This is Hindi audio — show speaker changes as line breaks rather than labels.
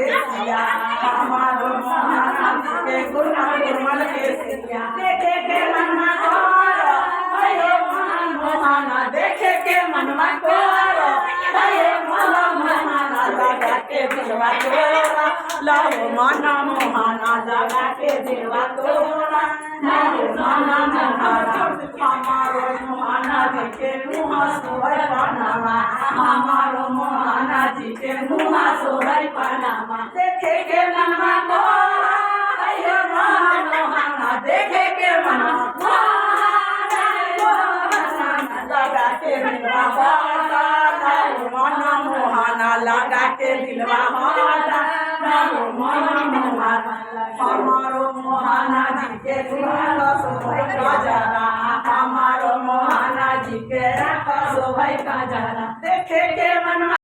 के सिया हमारो मोहना जी के गुना गुरमल के सिया देखे के मनवा कोरो अयो मोहना देखे के मनवा कोरो अयो मोहना लगा के दिलवा तोरा लाओ माना मोहना लगा के दिलवा तोरा लाओ माना मोहना हमारो मोहना जी के मुहा सोहर पनामा हमारो मोहना जी के मुहा सोहर पनामा देखे के मनवा कोरा अयो मोहना देखे के मनवा लगा के दिलवा होता लाओ माना मोहना लगा के दिलवा होता लाओ माना मोहना हमारो मोहना जी के दुआरा सोहर का जरा हमारो मोहना जी के सोहर का जरा देखे के मनवा